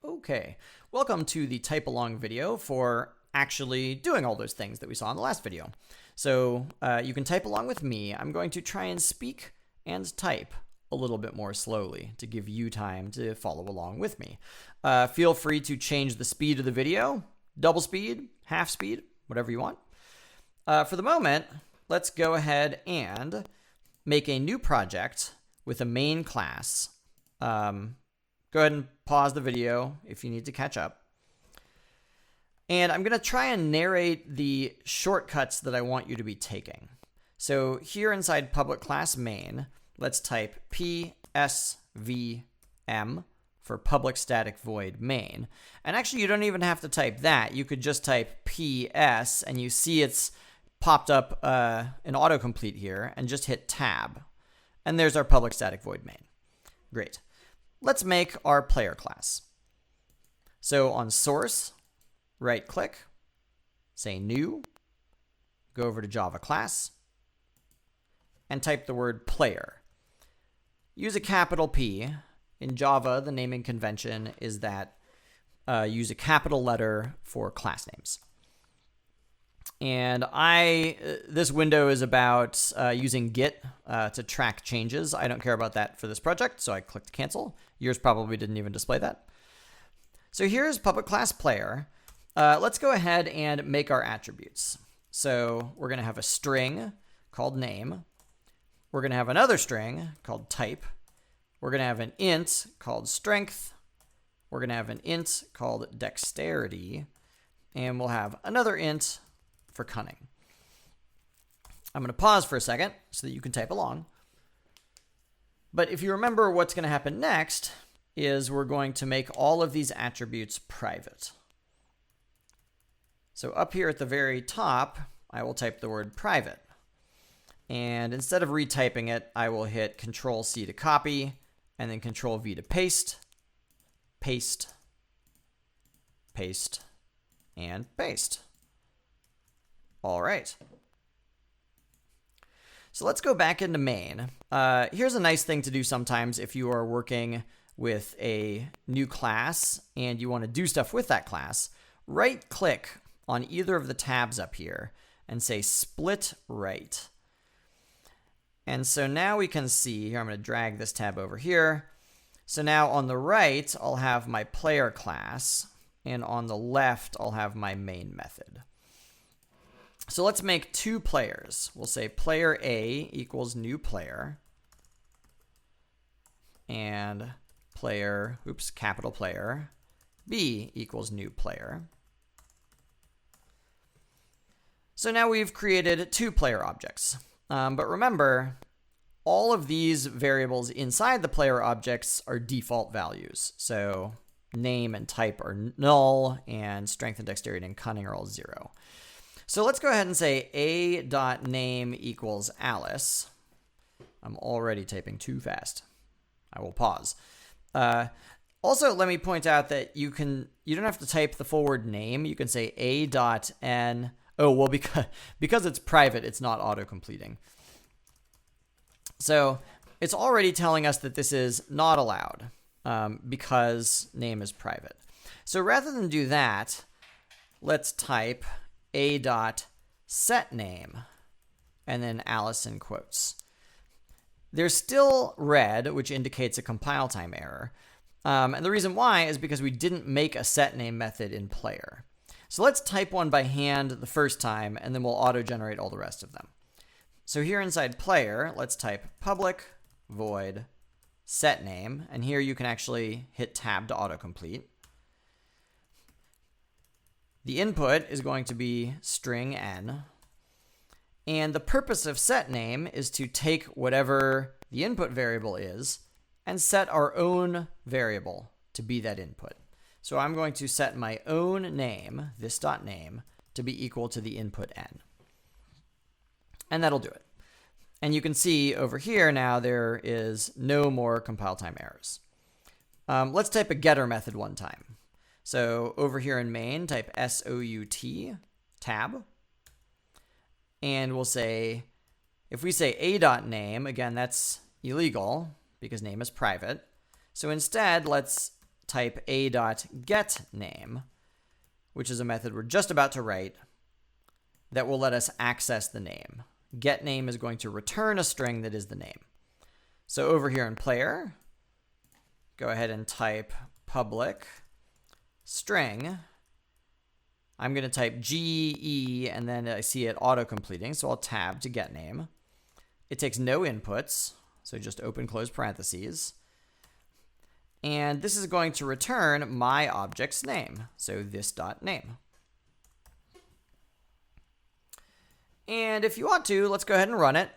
Okay, welcome to the type along video for actually doing all those things that we saw in the last video. So you can type along with me. I'm going to try and speak and type a little bit more slowly to give you time to follow along with me. Feel free to change the speed of the video, double speed, half speed, whatever you want. For the moment, let's go ahead and make a new project with a main class. Go ahead and pause the video if you need to catch up. And I'm going to try and narrate the shortcuts that I want you to be taking. So here inside public class main, let's type PSVM for public static void main. And actually, you don't even have to type that. You could just type PS, and you see it's popped up an autocomplete here, and just hit tab. And there's our public static void main. Great. Let's make our player class. So on source, right click, say new, go over to Java class, and type the word player. Use a capital P. In Java, the naming convention is that use a capital letter for class names. And this window is about using Git to track changes. I don't care about that for this project, so I clicked cancel. Yours probably didn't even display that. So here's public class player. Let's go ahead and make our attributes. So we're going to have a string called name. We're going to have another string called type. We're going to have an int called strength. We're going to have an int called dexterity. And we'll have another int for cunning. I'm going to pause for a second so that you can type along. But if you remember, what's going to happen next is we're going to make all of these attributes private. So up here at the very top, I will type the word private. And instead of retyping it, I will hit Control-C to copy, and then Control-V to paste, paste, paste, and paste. All right. So let's go back into main. Here's a nice thing to do sometimes if you are working with a new class and you want to do stuff with that class. Right-click on either of the tabs up here and say split right. And so now we can see, here I'm going to drag this tab over here. So now on the right, I'll have my player class, and on the left, I'll have my main method. So let's make two players. We'll say player A equals new player, and player, capital player, B equals new player. So now we've created two player objects. But remember, all of these variables inside the player objects are default values. So name and type are null, and strength and dexterity and cunning are all 0. So let's go ahead and say a.name equals Alice. I'm already typing too fast. I will pause. Also, let me point out that you don't have to type the full word name. You can say a.n. Oh, well, because it's private, it's not auto-completing. So it's already telling us that this is not allowed because name is private. So rather than do that, let's type a.setName and then Alice in quotes. There's still red, which indicates a compile time error. And the reason why is because we didn't make a setName method in player. So let's type one by hand the first time, and then we'll auto-generate all the rest of them. So here inside player, let's type public void setName, and here you can actually hit tab to autocomplete. The input is going to be string n, and the purpose of setName is to take whatever the input variable is and set our own variable to be that input. So I'm going to set my own name, this.name, to be equal to the input n. And that'll do it. And you can see over here now there is no more compile time errors. Let's type a getter method one time. So over here in main, type SOUT, tab. And we'll say, if we say a.name, again, that's illegal because name is private. So instead, let's type a.getName, which is a method we're just about to write that will let us access the name. GetName is going to return a string that is the name. So over here in player, go ahead and type public string. I'm going to type GE, and then I see it auto-completing, so I'll tab to GetName. It takes no inputs, so just open close parentheses. And this is going to return my object's name, so this.name. And if you want to, let's go ahead and run it.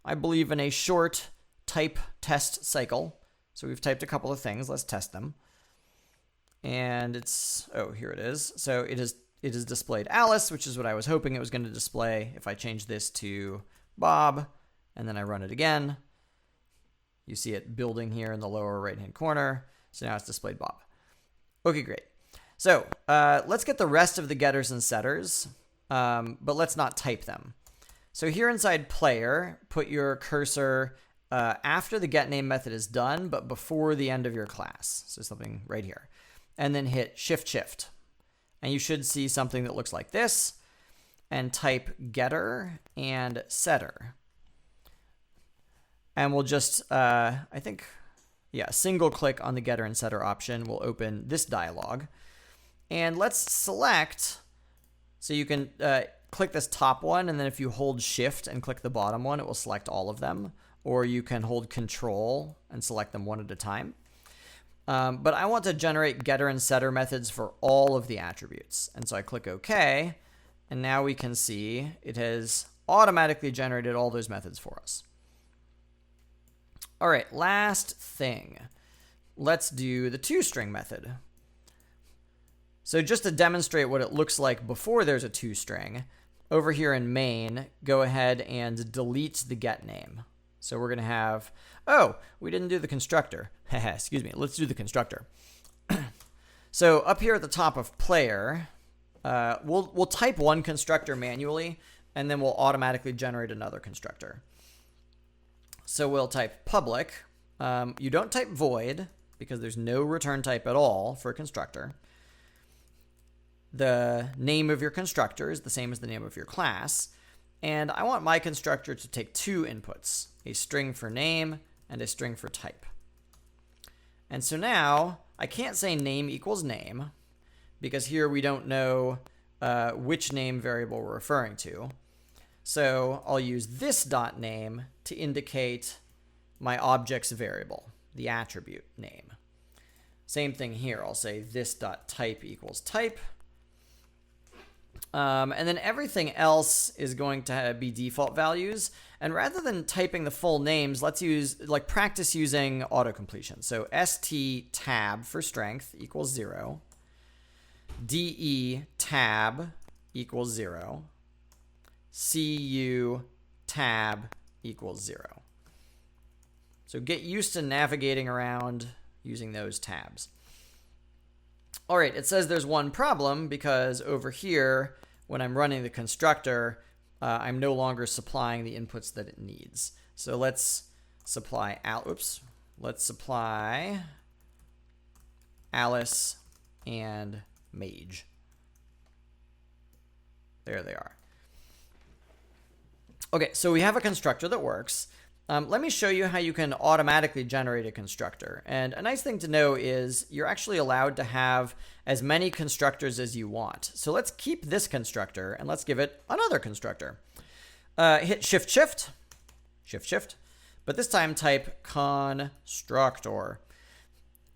I believe in a short type test cycle. So we've typed a couple of things. Let's test them. And it's, oh, here it is. So it is displayed Alice, which is what I was hoping it was going to display if I change this to Bob, and then I run it again. You see it building here in the lower right-hand corner. So now it's displayed Bob. Okay, great. So let's get the rest of the getters and setters, but let's not type them. So here inside player, put your cursor after the getName method is done, but before the end of your class. So something right here. And then hit Shift. And you should see something that looks like this. And type getter and setter. And we'll just, I think, yeah, single click on the getter and setter option will open this dialog. And let's select, so you can click this top one, and then if you hold Shift and click the bottom one, it will select all of them. Or you can hold Control and select them one at a time. But I want to generate getter and setter methods for all of the attributes. And so I click OK, and now we can see it has automatically generated all those methods for us. All right, last thing. Let's do the toString method. So just to demonstrate what it looks like before there's a toString, over here in main, go ahead and delete the getName. So we're going to have, oh, we didn't do the constructor. Excuse me, let's do the constructor. So up here at the top of player, we'll type one constructor manually, and then we'll automatically generate another constructor. So we'll type public. You don't type void, because there's no return type at all for a constructor. The name of your constructor is the same as the name of your class. And I want my constructor to take two inputs, a string for name and a string for type. And so now I can't say name equals name, because here we don't know which name variable we're referring to. So I'll use this dot name to indicate my object's variable, the attribute name. Same thing here. I'll say this dot type equals type. And then everything else is going to be default values. And rather than typing the full names, let's practice using autocompletion. So st tab for strength equals 0. de tab equals 0. cu tab equals 0. So get used to navigating around using those tabs. All right, it says there's one problem because over here, when I'm running the constructor, I'm no longer supplying the inputs that it needs. So let's supply let's supply Alice and Mage. There they are. Okay, so we have a constructor that works. Let me show you how you can automatically generate a constructor. And a nice thing to know is you're actually allowed to have as many constructors as you want. So let's keep this constructor and let's give it another constructor. Hit Shift, but this time type constructor.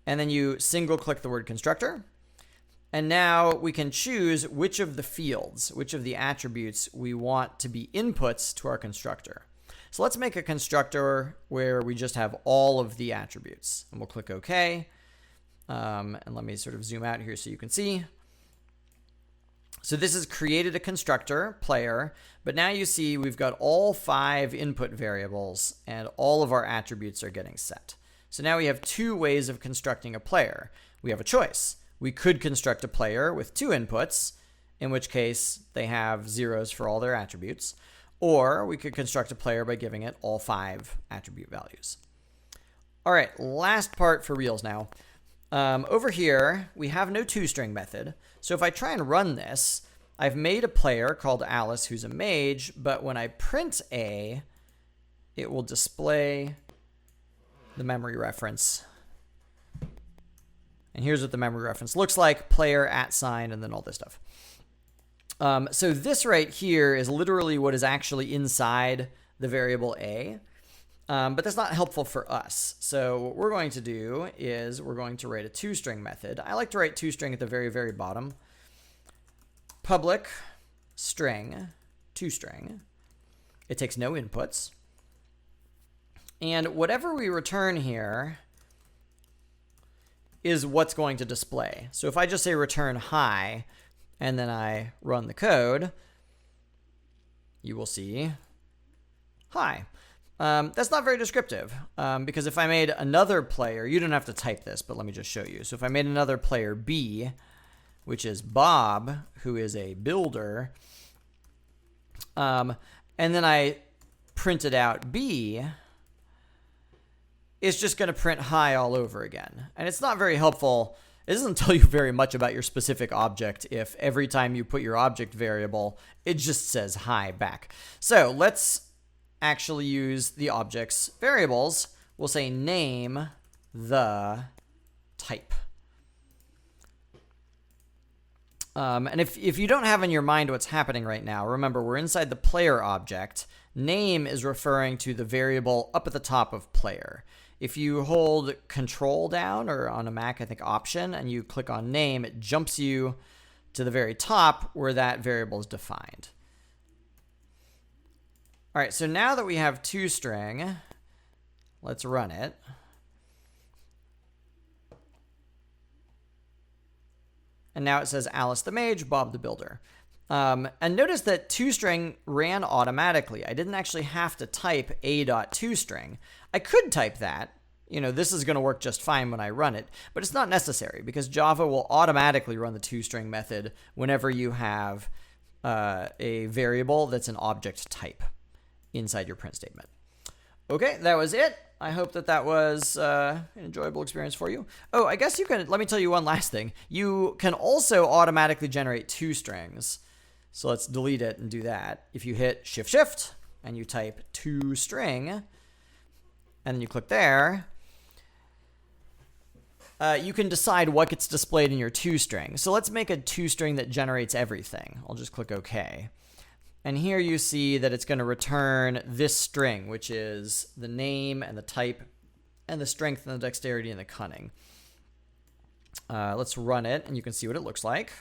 And then you single click the word constructor. And now we can choose which of the fields, which of the attributes we want to be inputs to our constructor. So let's make a constructor where we just have all of the attributes. And we'll click OK. And let me sort of zoom out here so you can see. So this has created a constructor, player, but now you see we've got all 5 input variables and all of our attributes are getting set. So now we have 2 ways of constructing a player. We have a choice. We could construct a player with 2 inputs, in which case they have zeros for all their attributes. Or we could construct a player by giving it all 5 attribute values. All right, last part for reals now. Over here, we have no toString method. So if I try and run this, I've made a player called Alice who's a mage, but when I print A, it will display the memory reference. And here's what the memory reference looks like, player, @ and then all this stuff. So this right here is literally what is actually inside the variable A. But that's not helpful for us. So what we're going to do is we're going to write a toString method. I like to write toString at the very, very bottom. Public string toString. It takes no inputs. And whatever we return here is what's going to display. So if I just say return hi, and then I run the code, you will see hi. That's not very descriptive, because if I made another player, you don't have to type this, but let me just show you. So if I made another player B, which is Bob, who is a builder, and then I printed out B, it's just going to print hi all over again. And it's not very helpful. It doesn't tell you very much about your specific object if every time you put your object variable, it just says hi back. So let's actually use the object's variables. We'll say name the type. And if you don't have in your mind what's happening right now, remember we're inside the player object. Name is referring to the variable up at the top of player. If you hold Control down, or on a Mac, I think Option, and you click on name, it jumps you to the very top where that variable is defined. All right, so now that we have toString, let's run it. And now it says Alice the mage, Bob the builder. And notice that toString ran automatically. I didn't actually have to type a.toString. I could type that. This is going to work just fine when I run it, but it's not necessary because Java will automatically run the toString method whenever you have a variable that's an object type inside your print statement. Okay, that was it. I hope that was an enjoyable experience for you. Oh, I guess you can, let me tell you one last thing. You can also automatically generate toStrings. So let's delete it and do that. If you hit Shift and you type toString, and then you click there, you can decide what gets displayed in your toString. So let's make a toString that generates everything. I'll just click OK. And here you see that it's going to return this string, which is the name and the type and the strength and the dexterity and the cunning. Let's run it, and you can see what it looks like.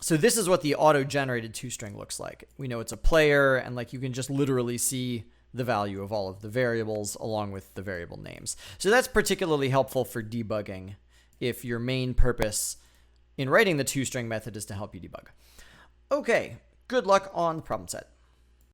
So this is what the auto-generated toString looks like. We know it's a player, and you can just literally see the value of all of the variables along with the variable names. So that's particularly helpful for debugging if your main purpose in writing the toString method is to help you debug. Okay, good luck on the problem set.